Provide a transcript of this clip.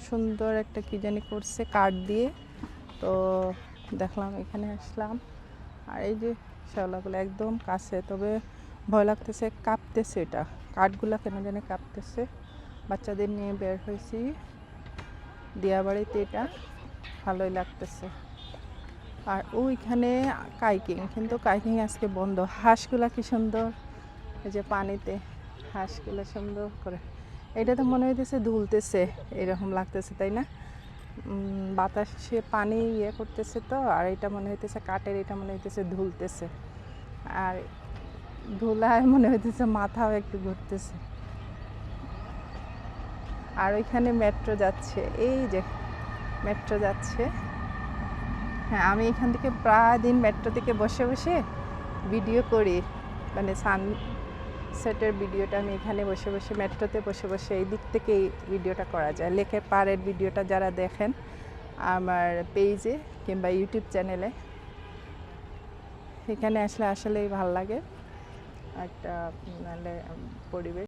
সুন্দর একটা কি জানি করছে কাঠ দিয়ে, তো দেখলাম, এখানে আসলাম। আর এই যে শ্যাওলাগুলো একদম কাছে, তবে ভয় লাগতেছে, কাঁপতেছে, এটা কাঠগুলা কেন জানি কাঁপতেছে। বাচ্চাদের নিয়ে বের হয়েছি দিয়াবাড়িতে, এটা ভালোই লাগতেছে। আর ওইখানে কাইকিং, কিন্তু কাইকিং আজকে বন্ধ। হাঁসগুলা কি সুন্দর, এই যে পানিতে হাঁসগুলো সুন্দর করে, এটা তো মনে হইতেছে দুলতেছে, এরকম লাগতেছে, তাই না? বাতাসে পানি ইয়ে করতেছে তো, আর এটা মনে হইতেছে কাঠের, এটা মনে হইতেছে ধুলতেছে, আর ধুলায় মনে হইতেছে মাথাও একটু ঘুরতেছে। আর ওইখানে মেট্রো যাচ্ছে, এই যে মেট্রো যাচ্ছে। হ্যাঁ, আমি এখান থেকে প্রায় দিন মেট্রো থেকে বসে বসে ভিডিও করি, মানে সানসেটের ভিডিওটা আমি এখানে বসে বসে, মেট্রোতে বসে বসে এই দিক থেকেই ভিডিওটা করা যায়। লেকের পাড়ের ভিডিওটা যারা দেখেন আমার পেজে কিংবা ইউটিউব চ্যানেলে, এখানে আসলে আসলেই ভালো লাগে একটা, মানে পরিবেশ।